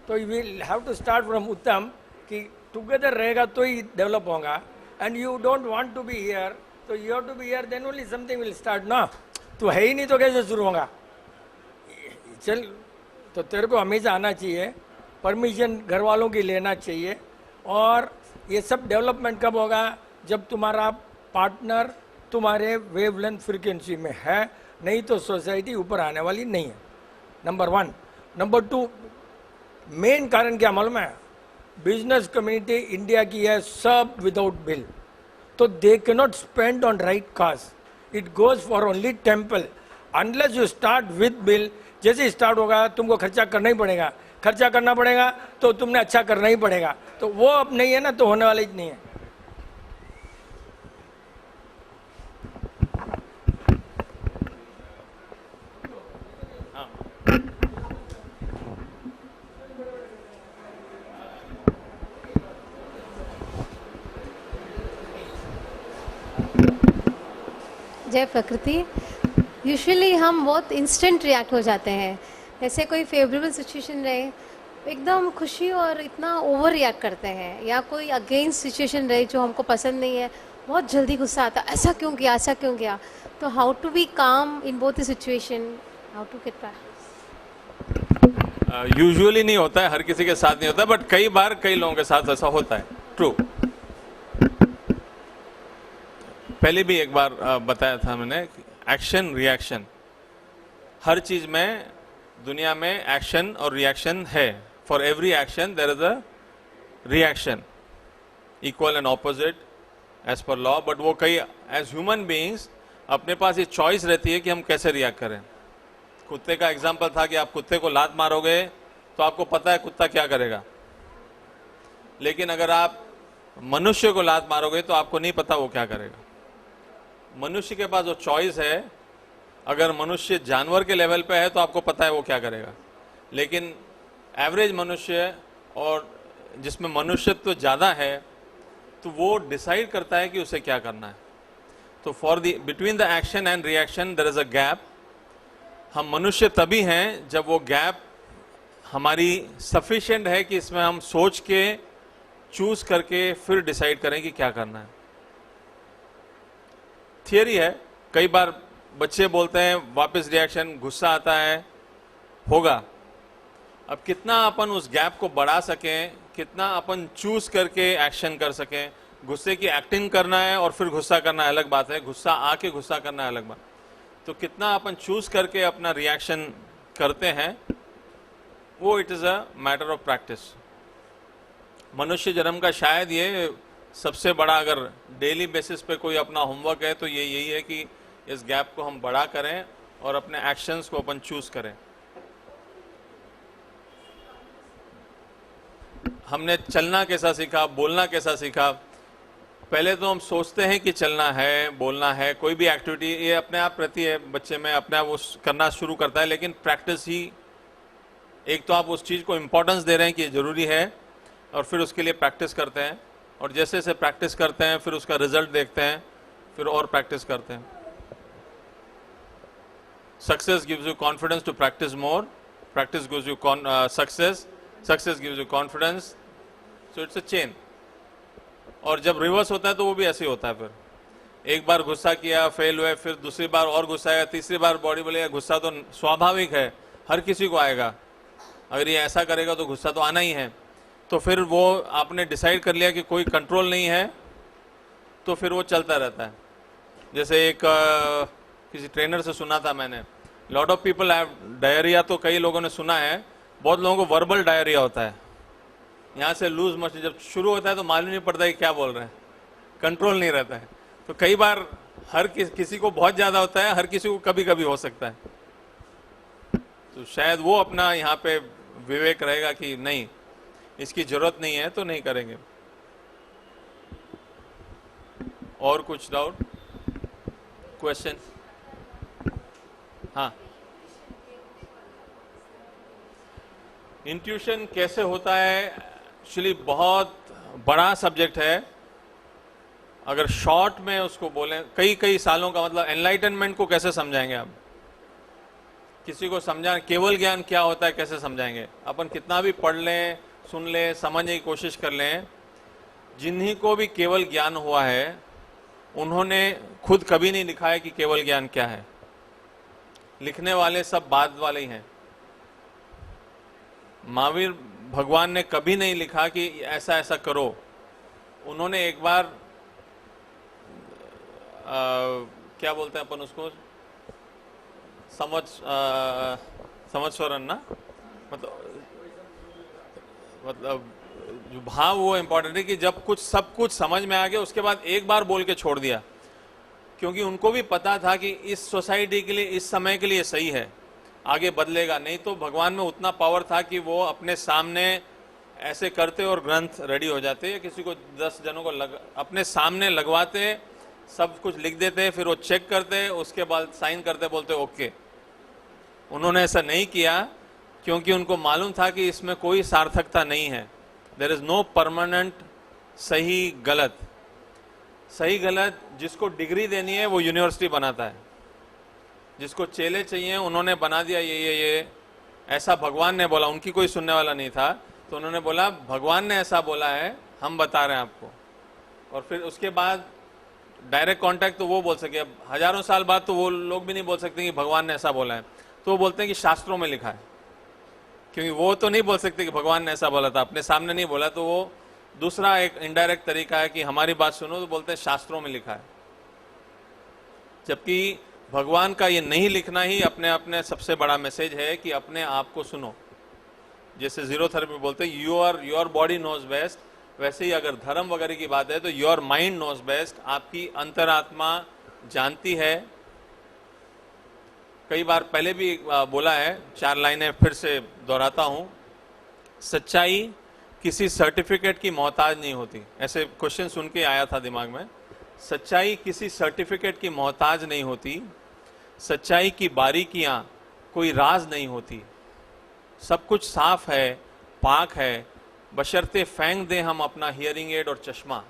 [SPEAKER 5] तो we will have to start from Uttam कि together रहेगा तो ही डेवलप होगा. And you don't want to be here, तो you have to be here, then only something will start ना. तो है ही नहीं तो कैसे शुरू होगा? चल, तो तेरे को हमेशा आना चाहिए, परमिशन घर वालों की लेना चाहिए. और ये सब डेवलपमेंट कब होगा? जब तुम्हारा पार्टनर तुम्हारे वेवलेंथ फ्रीक्वेंसी में है, नहीं तो सोसाइटी ऊपर आने वाली नहीं है. नंबर 1. नंबर 2, मेन कारण क्या मालूम है? बिजनेस कम्युनिटी इंडिया की है सब विदाउट बिल, तो they cannot spend on right cause. It goes for only temple. Unless you start with bill, जैसे स्टार्ट होगा तुमको खर्चा करना ही पड़ेगा. खर्चा करना पड़ेगा तो तुमने अच्छा करना ही पड़ेगा. तो वो अब नहीं है ना, तो होने वाला ही नहीं है.
[SPEAKER 6] जय प्रकृति. यूजुअली हम बहुत इंस्टेंट रिएक्ट हो जाते हैं. जैसे कोई फेवरेबल सिचुएशन रहे, एकदम खुशी और इतना ओवर रिएक्ट करते हैं, या कोई अगेंस्ट सिचुएशन रहे जो हमको पसंद नहीं है, बहुत जल्दी गुस्सा आता है, ऐसा क्यों किया, ऐसा क्यों किया. तो how to be calm in both the situation, how to get practice?
[SPEAKER 1] Usually नहीं होता है, हर किसी के साथ नहीं होता, बट कई बार कई लोगों के साथ ऐसा होता है. ट्रू. पहले भी एक बार बताया था मैंने, एक्शन रिएक्शन. हर चीज में दुनिया में एक्शन और रिएक्शन है. For every action there is a reaction, equal and opposite as per law. But वो कई एज ह्यूमन बीइंग्स अपने पास ये चॉइस रहती है कि हम कैसे रिएक्ट करें. कुत्ते का एग्जाम्पल था कि आप कुत्ते को लात मारोगे तो आपको पता है कुत्ता क्या करेगा, लेकिन अगर आप मनुष्य को लात मारोगे तो आपको नहीं पता वो क्या करेगा. मनुष्य के पास जो चॉइस है, अगर मनुष्य जानवर के लेवल पे है तो आपको पता है वो क्या करेगा, लेकिन एवरेज मनुष्य और जिसमें मनुष्यत्व ज़्यादा है तो वो डिसाइड करता है कि उसे क्या करना है. तो for the between the action and reaction there is a gap. हम मनुष्य तभी हैं जब वो गैप हमारी सफिशिएंट है कि इसमें हम सोच के चूज करके फिर डिसाइड करें कि क्या करना है. थियरी है. कई बार बच्चे बोलते हैं वापस रिएक्शन, गुस्सा आता है, होगा. अब कितना अपन उस गैप को बढ़ा सकें, कितना अपन चूज करके एक्शन कर सकें. गुस्से की एक्टिंग करना है और फिर गुस्सा करना अलग बात है, गुस्सा आके गुस्सा करना अलग बात. तो कितना अपन चूज करके अपना रिएक्शन करते हैं, वो it is a matter of practice. मनुष्य जन्म का शायद ये सबसे बड़ा, अगर डेली बेसिस पे कोई अपना होमवर्क है तो ये यही है कि इस गैप को हम बड़ा करें और अपने एक्शंस को अपन चूज करें. हमने चलना कैसा सीखा, बोलना कैसा सीखा. पहले तो हम सोचते हैं कि चलना है, बोलना है, कोई भी एक्टिविटी ये अपने आप रहती है बच्चे में, अपने आप वो करना शुरू करता है. लेकिन प्रैक्टिस ही, एक तो आप उस चीज़ को इम्पोर्टेंस दे रहे हैं कि ज़रूरी है और फिर उसके लिए प्रैक्टिस करते हैं, और जैसे जैसे प्रैक्टिस करते हैं फिर उसका रिजल्ट देखते हैं, फिर और प्रैक्टिस करते हैं. Success gives you confidence to practice more, practice gives you success, success gives you confidence. So it's a chain. और जब रिवर्स होता है तो वो भी ऐसे ही होता है. फिर एक बार गुस्सा किया, फेल हुए, फिर दूसरी बार और गुस्सा आया, तीसरी बार बॉडी बोलेगा गुस्सा तो स्वाभाविक है, हर किसी को आएगा, अगर ये ऐसा करेगा तो गुस्सा तो आना ही है. तो फिर वो आपने डिसाइड कर लिया कि कोई कंट्रोल नहीं है, तो फिर वो चलता रहता है. जैसे एक किसी ट्रेनर से सुना था मैंने, lot of people have diarrhoea. तो कई लोगों ने सुना है, बहुत लोगों को वर्बल डायरिया होता है. यहाँ से लूज मोशन जब शुरू होता है तो मालूम नहीं पड़ता है क्या बोल रहे हैं, कंट्रोल नहीं रहता है. तो कई बार हर किसी को बहुत ज़्यादा होता है, हर किसी को कभी कभी हो सकता है. तो शायद वो अपना यहाँ पे विवेक रहेगा कि नहीं, इसकी जरूरत नहीं है तो नहीं करेंगे. और कुछ डाउट, क्वेश्चन? हाँ, इंट्यूशन कैसे होता है, एक्चुअली बहुत बड़ा सब्जेक्ट है. अगर शॉर्ट में उसको बोलें, कई सालों का, मतलब एनलाइटनमेंट को कैसे समझाएंगे आप? किसी को समझा, केवल ज्ञान क्या होता है कैसे समझाएंगे? अपन कितना भी पढ़ लें, सुन लें, समझने की कोशिश कर लें, जिन्हीं को भी केवल ज्ञान हुआ है उन्होंने खुद कभी नहीं लिखा है कि केवल ज्ञान क्या है. लिखने वाले सब बाद वाले ही हैं. महावीर भगवान ने कभी नहीं लिखा कि ऐसा ऐसा करो. उन्होंने एक बार क्या बोलते हैं अपन उसको, समझस्वरण ना, मतलब जो भाव वो इम्पोर्टेंट है कि जब सब कुछ समझ में आ गया उसके बाद एक बार बोल के छोड़ दिया, क्योंकि उनको भी पता था कि इस सोसाइटी के लिए, इस समय के लिए सही है, आगे बदलेगा नहीं. तो भगवान में उतना पावर था कि वो अपने सामने ऐसे करते और ग्रंथ रेडी हो जाते. किसी को 10 जनों को अपने सामने लगवाते, सब कुछ लिख देते, फिर वो चेक करते, उसके बाद साइन करते, बोलते ओके. उन्होंने ऐसा नहीं किया क्योंकि उनको मालूम था कि इसमें कोई सार्थकता नहीं है. देयर इज नो परमानेंट सही गलत. सही गलत जिसको डिग्री देनी है वो यूनिवर्सिटी बनाता है, जिसको चेले चाहिए उन्होंने बना दिया ये ऐसा भगवान ने बोला. उनकी कोई सुनने वाला नहीं था, तो उन्होंने बोला भगवान ने ऐसा बोला है, हम बता रहे हैं आपको. और फिर उसके बाद डायरेक्ट कांटेक्ट तो वो बोल सके. अब हजारों साल बाद तो वो लोग भी नहीं बोल सकते कि भगवान ने ऐसा बोला है, तो वो बोलते हैं कि शास्त्रों में लिखा है, क्योंकि वो तो नहीं बोल सकते कि भगवान ने ऐसा बोला था, अपने सामने नहीं बोला. तो वो दूसरा एक इनडायरेक्ट तरीका है कि हमारी बात सुनो, तो बोलते हैं शास्त्रों में लिखा है. जबकि भगवान का ये नहीं लिखना ही अपने अपने सबसे बड़ा मैसेज है कि अपने आप को सुनो। जैसे जीरो थेरेपी बोलते हैं योर बॉडी नोज बेस्ट, वैसे ही अगर धर्म वगैरह की बात है तो योर माइंड नोज बेस्ट। आपकी अंतरात्मा जानती है। कई बार पहले भी बोला है, 4 लाइनें फिर से दोहराता हूं। सच्चाई किसी सर्टिफिकेट की मोहताज नहीं होती। ऐसे क्वेश्चन सुन के आया था दिमाग में। सच्चाई किसी सर्टिफिकेट की मोहताज नहीं होती। सच्चाई की बारीकियां कोई राज नहीं होती। सब कुछ साफ है, पाक है, बशर्ते फेंक दें हम अपना हियरिंग एड और चश्मा।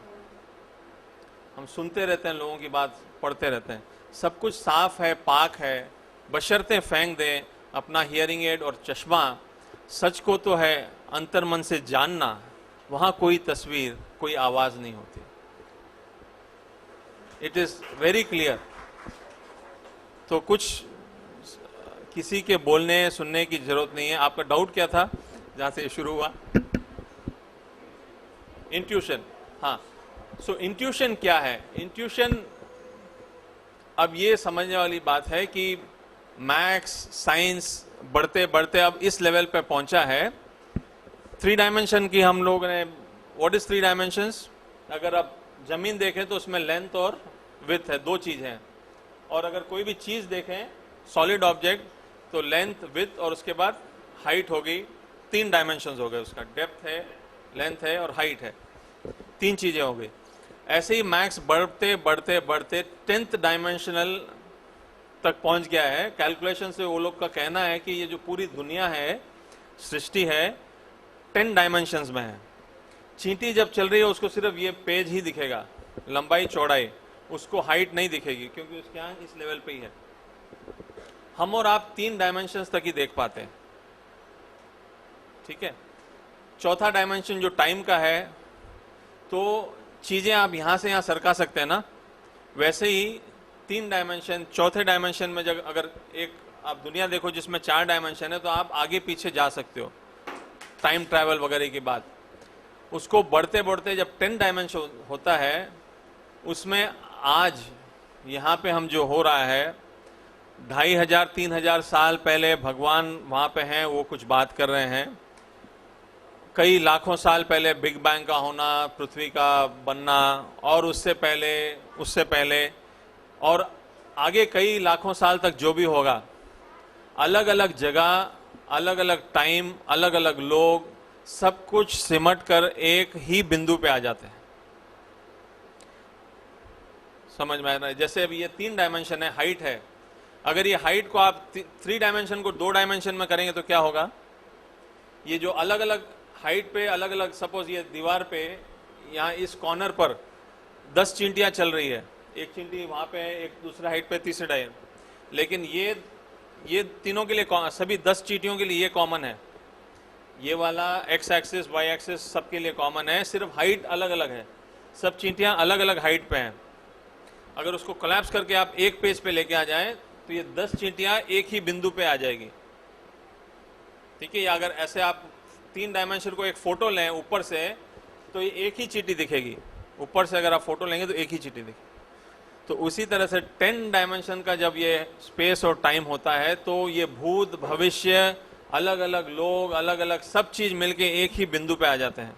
[SPEAKER 1] हम सुनते रहते हैं, लोगों की बात पढ़ते रहते हैं। सब कुछ साफ है, पाक है, बशर्ते फेंक दें अपना हियरिंग एड और चश्मा। सच को तो है अंतर मन से जानना, वहां कोई तस्वीर, कोई आवाज नहीं होती। It is very clear. तो कुछ किसी के बोलने सुनने की जरूरत नहीं है। आपका डाउट क्या था जहां से शुरू हुआ? इंट्यूशन। हाँ, सो इंट्यूशन क्या है? इंट्यूशन, अब ये समझने वाली बात है कि मैथ्स साइंस बढ़ते बढ़ते अब इस लेवल पे पहुंचा है। 3 डायमेंशन की हम लोग ने, व्हाट इज 3 डायमेंशंस? अगर आप जमीन देखें तो उसमें लेंथ और विड्थ है, 2 चीज हैं। और अगर कोई भी चीज देखें, सॉलिड ऑब्जेक्ट, तो लेंथ, विड्थ और उसके बाद हाइट हो गई। 3 डायमेंशंस हो गए उसका, डेप्थ है, लेंथ है और हाइट है। 3 चीजें हो गई। ऐसे ही मैथ्स बढ़ते बढ़ते बढ़ते 10th डायमेंशनल तक पहुंच गया है। कैलकुलेशन से वो लोग का कहना है कि ये जो पूरी दुनिया है, सृष्टि है, 10 डायमेंशंस में है। चींटी जब चल रही है उसको सिर्फ ये पेज ही दिखेगा, लंबाई चौड़ाई, उसको हाइट नहीं दिखेगी क्योंकि उसके यहाँ इस लेवल पे ही है। हम और आप 3 डायमेंशंस तक ही देख पाते हैं, ठीक है। चौथा डायमेंशन जो टाइम का है, तो चीजें आप यहां से यहां सरका सकते हैं ना, वैसे ही 3 डायमेंशन, चौथे डायमेंशन में जब अगर एक आप दुनिया देखो जिसमें 4 डायमेंशन है, तो आप आगे पीछे जा सकते हो, टाइम ट्रैवल वगैरह की बात। उसको बढ़ते बढ़ते जब 10 डायमेंशन होता है, उसमें आज यहाँ पे हम जो हो रहा है, 2500-3000 साल पहले भगवान वहाँ पे हैं, वो कुछ बात कर रहे हैं। कई लाखों साल पहले बिग बैंग का होना, पृथ्वी का बनना, और उससे पहले और आगे कई लाखों साल तक जो भी होगा, अलग अलग जगह, अलग अलग टाइम, अलग अलग लोग, सब कुछ सिमट कर एक ही बिंदु पे आ जाते हैं। समझ में आ रहा है? जैसे अभी ये 3 डायमेंशन है, हाइट है। अगर ये हाइट को आप 3 डायमेंशन को 2 डायमेंशन में करेंगे तो क्या होगा? ये जो अलग अलग हाइट पे, अलग अलग, सपोज ये दीवार पे, यहाँ इस कॉर्नर पर 10 चींटियां चल रही है, एक चींटी वहां पे है, एक दूसरा हाइट पे, तीसरे डायमेंशन, लेकिन ये तीनों के लिए, सभी 10 चींटियों के लिए ये कॉमन है। ये वाला एक्स एक्सिस, वाई एक्सिस सबके लिए कॉमन है, सिर्फ हाइट अलग अलग है। सब चींटियां अलग अलग हाइट पे हैं। अगर उसको कोलैप्स करके आप एक पेज पे लेके आ जाएं तो ये 10 चींटियां एक ही बिंदु पे आ जाएगी, ठीक है। या अगर ऐसे आप 3 डायमेंशन को एक फोटो लें ऊपर से, तो ये एक ही चींटी दिखेगी। ऊपर से अगर आप फोटो लेंगे तो एक ही चींटी दिखेगी। तो उसी तरह से 10 डायमेंशन का जब ये स्पेस और टाइम होता है, तो ये भूत भविष्य, अलग अलग लोग, अलग अलग सब चीज मिलके एक ही बिंदु पे आ जाते हैं।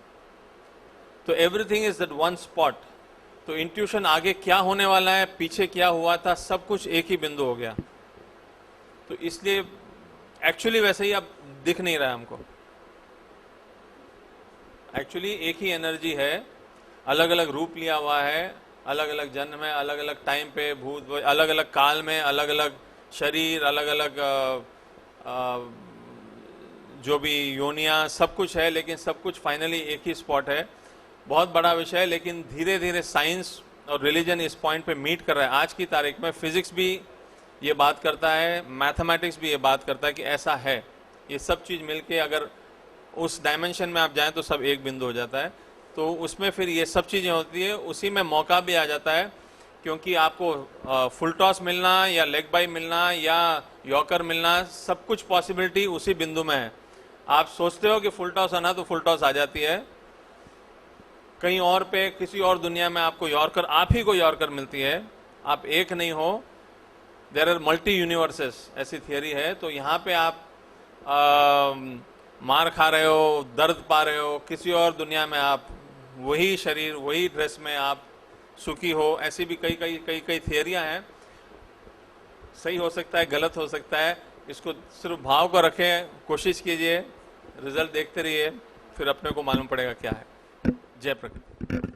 [SPEAKER 1] तो everything is that one spot. तो इंट्यूशन आगे क्या होने वाला है, पीछे क्या हुआ था, सब कुछ एक ही बिंदु हो गया। तो इसलिए एक्चुअली वैसे ही अब दिख नहीं रहा है हमको। एक्चुअली एक ही एनर्जी है, अलग अलग रूप लिया हुआ है, अलग अलग जन्म में, अलग अलग टाइम पे, भूत, अलग अलग काल में, अलग अलग शरीर, अलग अलग जो भी योनियां, सब कुछ है, लेकिन सब कुछ फाइनली एक ही स्पॉट है। बहुत बड़ा विषय है, लेकिन धीरे धीरे साइंस और रिलीजन इस पॉइंट पे मीट कर रहा है। आज की तारीख में फिजिक्स भी ये बात करता है, मैथमेटिक्स भी ये बात करता है कि ऐसा है। ये सब चीज़ मिलके अगर उस डायमेंशन में आप जाएं तो सब एक बिंदु हो जाता है। तो उसमें फिर ये सब चीज़ें होती है, उसी में मौका भी आ जाता है, क्योंकि आपको फुल टॉस मिलना या लेग बाई मिलना या यॉकर मिलना, सब कुछ पॉसिबिलिटी उसी बिंदु में है। आप सोचते हो कि फुल टॉस आना, तो फुल टॉस आ जाती है। कहीं और पे, किसी और दुनिया में आपको यॉर्कर, आप ही को यॉर्कर मिलती है। आप एक नहीं हो, देयर आर मल्टी यूनिवर्सेस, ऐसी थियरी है। तो यहाँ पे आप मार खा रहे हो, दर्द पा रहे हो, किसी और दुनिया में आप वही शरीर वही ड्रेस में आप सुखी हो, ऐसी भी कई कई कई कई थियरियां हैं। सही हो सकता है, गलत हो सकता है, इसको सिर्फ भाव को रखें, कोशिश कीजिए, रिजल्ट देखते रहिए, फिर अपने को मालूम पड़ेगा क्या है। जय प्रकृति।